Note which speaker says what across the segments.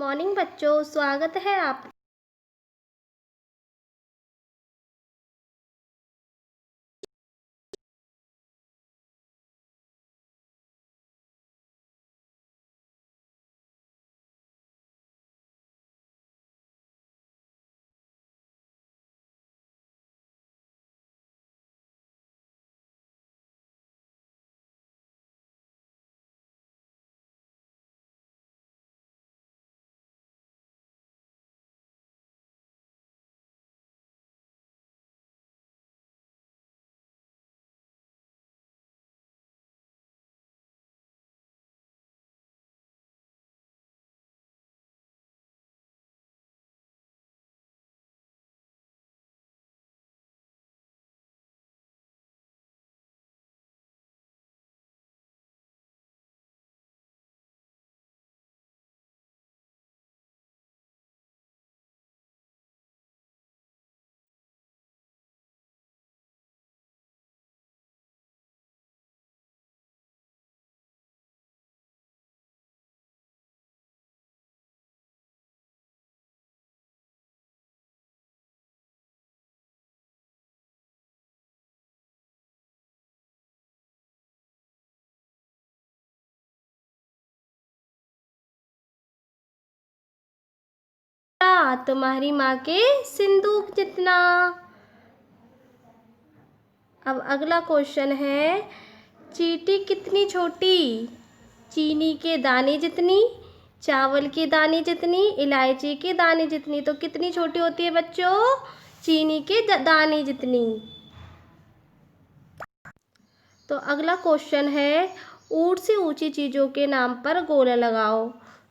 Speaker 1: Morning बच्चों, स्वागत है आप। तुम्हारी माँ के सिंदूक जितना। अब अगला क्वेश्चन है, चींटी कितनी छोटी? चीनी के दाने जितनी, चावल के दाने जितनी, इलायची के दाने जितनी। तो कितनी छोटी होती है बच्चों? चीनी के दाने जितनी। तो अगला क्वेश्चन है, ऊंट से ऊंची चीज़ों के नाम पर गोला लगाओ।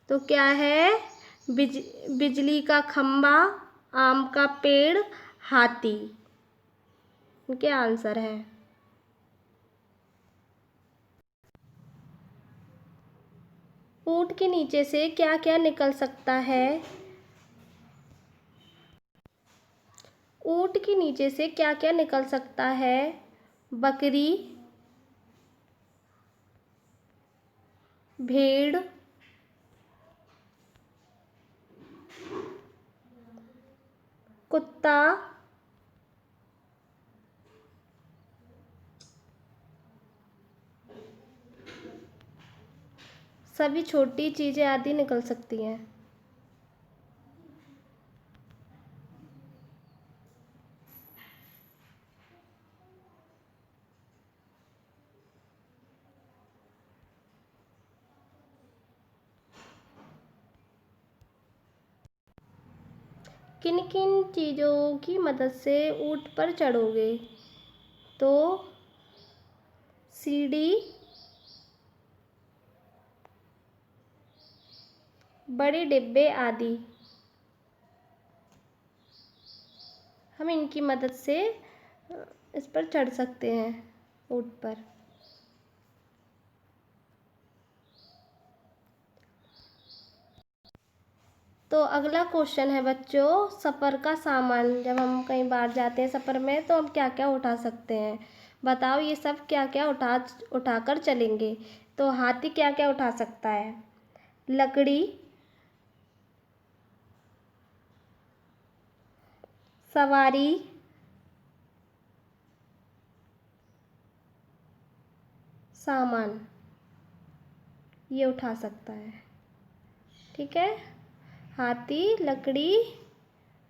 Speaker 1: तो क्या है? बिजली का खंबा, आम का पेड़, हाथी। इनके आंसर हैं। ऊंट के नीचे से क्या क्या निकल सकता है? ऊंट के नीचे से क्या क्या निकल सकता है? बकरी, भेड़, कुत्ता, सभी छोटी चीज़ें आदि निकल सकती हैं। किन किन चीज़ों की मदद से ऊंट पर चढ़ोगे? तो सीढ़ी, बड़े डिब्बे आदि। हम इनकी मदद से इस पर चढ़ सकते हैं, ऊंट पर। तो अगला क्वेश्चन है बच्चों, सफ़र का सामान। जब हम कहीं बाहर जाते हैं सफ़र में तो हम क्या क्या उठा सकते हैं? बताओ, ये सब क्या क्या उठाकर चलेंगे? तो हाथी क्या क्या उठा सकता है? लकड़ी, सवारी, सामान, ये उठा सकता है। ठीक है, हाथी, लकड़ी,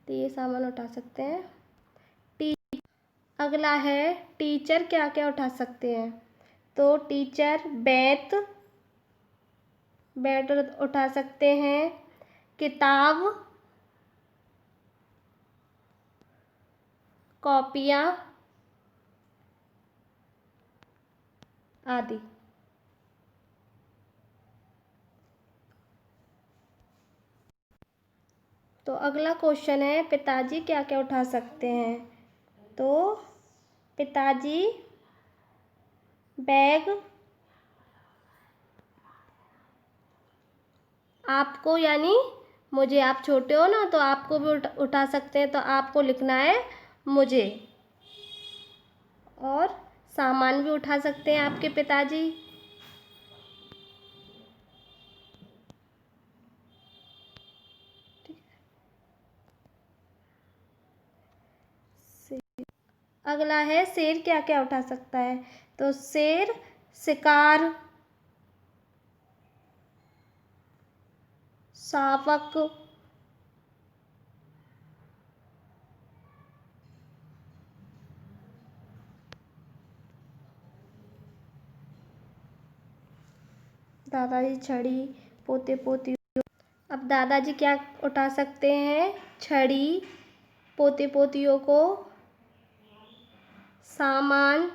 Speaker 1: तो ये सामान उठा सकते हैं। अगला है, टीचर क्या क्या उठा सकते हैं? तो टीचर बैट उठा सकते हैं, किताब, कॉपियाँ आदि। तो अगला क्वेश्चन है, पिताजी क्या क्या उठा सकते हैं? तो पिताजी बैग, आपको यानी मुझे, आप छोटे हो ना तो आपको भी उठा सकते हैं, तो आपको लिखना है मुझे। और सामान भी उठा सकते हैं आपके पिताजी। अगला है शेर क्या क्या उठा सकता है। तो शेर शिकार, शावक, दादाजी छड़ी, पोते पोती। अब दादाजी क्या उठा सकते हैं, छड़ी, पोते पोतियों को, सामान,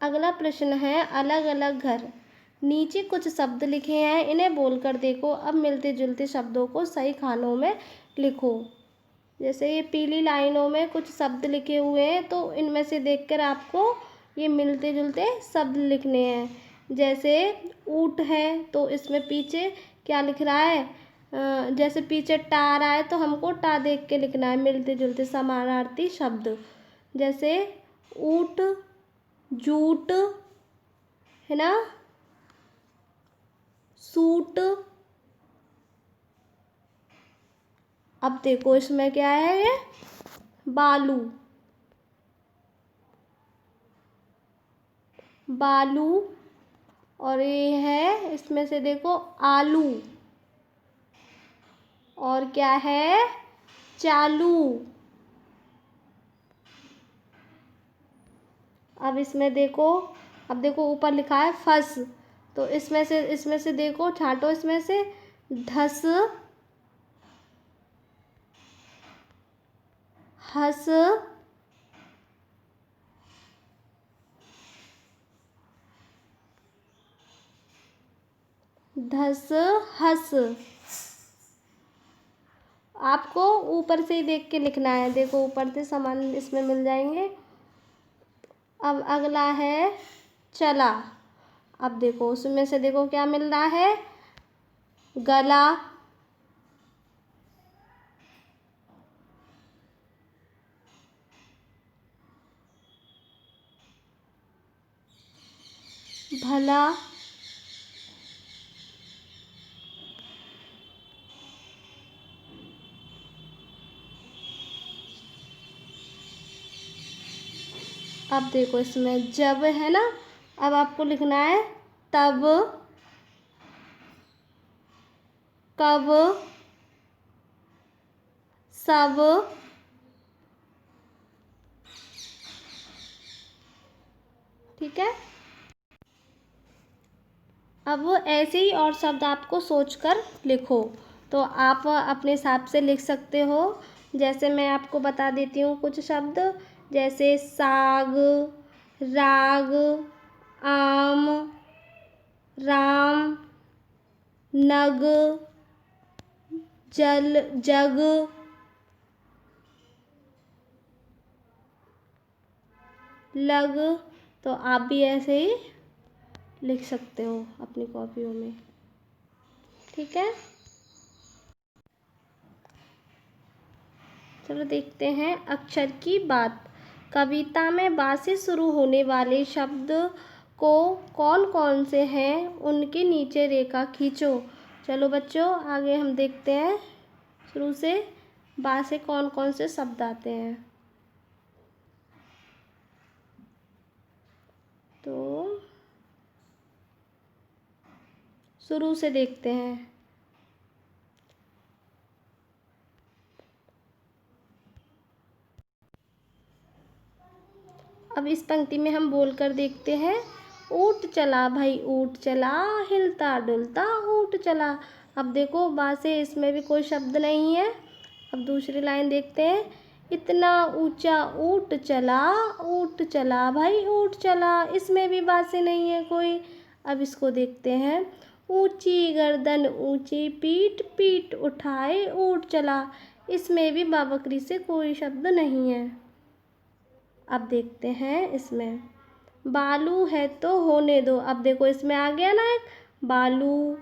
Speaker 1: अगला प्रश्न है अलग अलग घर। नीचे कुछ शब्द लिखे हैं, इन्हें बोलकर देखो। अब मिलते जुलते शब्दों को सही खानों में लिखो। जैसे ये पीली लाइनों में कुछ शब्द लिखे हुए हैं, तो इनमें से देखकर आपको ये मिलते जुलते शब्द लिखने हैं। जैसे ऊँट है, तो इसमें पीछे क्या लिख रहा है, जैसे पीछे टा आ रहा है तो हमको टा देख के लिखना है, मिलते जुलते समानार्थी शब्द। जैसे ऊँट, जूट, है ना, सूट। अब देखो इसमें क्या है, ये बालू, बालू। और ये है इसमें से देखो आलू, और क्या है, चालू। अब इसमें देखो, अब देखो ऊपर लिखा है फस, तो इसमें से देखो, छांटो इसमें से, धस, हस, धस, हस। आपको ऊपर से ही देख के लिखना है, देखो ऊपर से सामान इसमें मिल जाएंगे। अब अगला है चला। अब देखो उसमें से देखो क्या मिल रहा है, गला, भला, अब देखो इसमें जब है ना, अब आपको लिखना है तब, कब, सब। ठीक है। अब ऐसे ही और शब्द आपको सोचकर लिखो, तो आप अपने हिसाब से लिख सकते हो। जैसे मैं आपको बता देती हूँ कुछ शब्द, जैसे साग, राग, आम, राम, नग, जल, जग, लग। तो आप भी ऐसे ही लिख सकते हो अपनी कॉपियों में। ठीक है, चलो देखते हैं अक्षर की बात। कविता में बा से शुरू होने वाले शब्द को कौन कौन से हैं, उनके नीचे रेखा खींचो। चलो बच्चों आगे हम देखते हैं शुरू से बा से कौन कौन से शब्द आते हैं। तो शुरू से देखते हैं। अब इस पंक्ति में हम बोलकर देखते हैं। ऊँट चला भाई ऊँट चला, हिलता डुलता ऊँट चला। अब देखो बा से इसमें भी कोई शब्द नहीं है। अब दूसरी लाइन देखते हैं। इतना ऊंचा ऊँट चला भाई ऊँट चला, इसमें भी बा से नहीं है कोई। अब इसको देखते हैं। ऊंची गर्दन ऊंची पीठ, पीठ उठाए ऊँट चला, इसमें भी बा बकरी से कोई शब्द नहीं है। अब देखते हैं इसमें। बालू है तो होने दो। अब देखो इसमें आ गया ना एक बालू।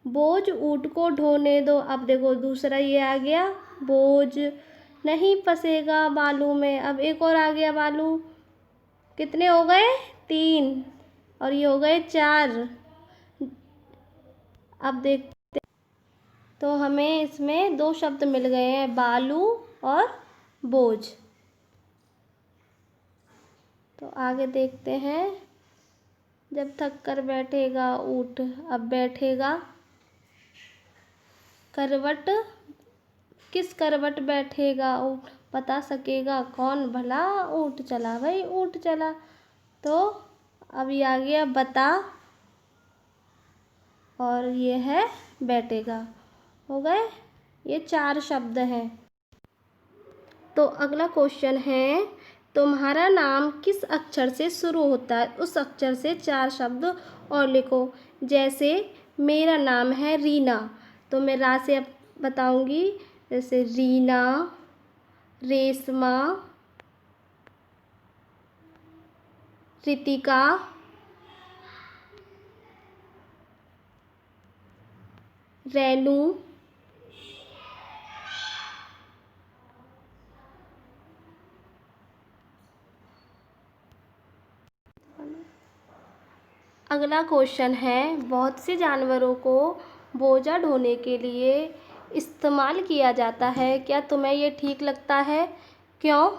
Speaker 1: बोझ ऊँट को ढोने दो। अब देखो दूसरा ये आ गया बोझ, नहीं फंसेगा बालू में। अब एक और आ गया बालू। कितने हो गए, 3 और ये हो गए 4। अब देखते तो हमें इसमें 2 शब्द मिल गए हैं, बालू और बोझ। तो आगे देखते हैं। जब थक कर बैठेगा ऊँट, अब बैठेगा करवट, किस करवट बैठेगा ऊँट, बता सकेगा कौन भला, ऊँट चला भाई ऊँट चला। तो अब ये आ गया बता और ये है बैठेगा। हो गए, ये 4 शब्द हैं। तो अगला क्वेश्चन है, तुम्हारा नाम किस अक्षर से शुरू होता है, उस अक्षर से 4 शब्द और लिखो। जैसे मेरा नाम है रीना, तो मैं रा से अब बताऊंगी। जैसे रीना, रेशमा, रितिका, रेनू, अगला क्वेश्चन है, बहुत से जानवरों को बोझा ढोने के लिए इस्तेमाल किया जाता है, क्या तुम्हें ये ठीक लगता है, क्यों?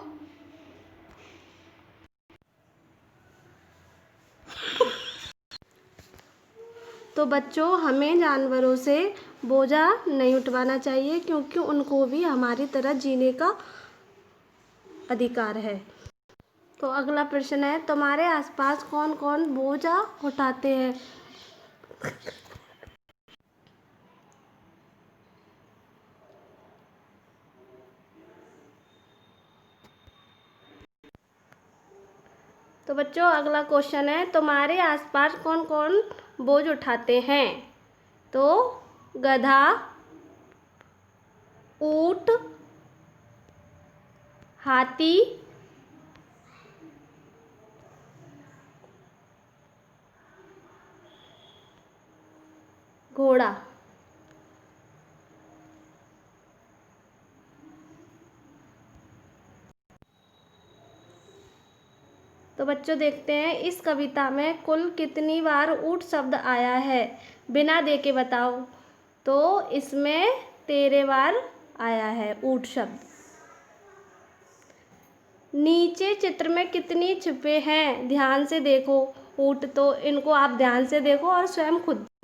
Speaker 1: तो बच्चों, हमें जानवरों से बोझा नहीं उठवाना चाहिए, क्योंकि उनको भी हमारी तरह जीने का अधिकार है। तो अगला प्रश्न है, तुम्हारे आसपास कौन कौन बोझा उठाते हैं? तो बच्चों, अगला क्वेश्चन है, तुम्हारे आसपास कौन कौन बोझ उठाते हैं? तो गधा, ऊंट, हाथी, घोड़ा। तो बच्चों, देखते हैं इस कविता में कुल कितनी बार ऊंट शब्द आया है, बिना दे के बताओ। तो इसमें 13 बार आया है ऊंट शब्द। नीचे चित्र में कितनी छुपे हैं, ध्यान से देखो। ऊंट तो इनको आप ध्यान से देखो और स्वयं खुद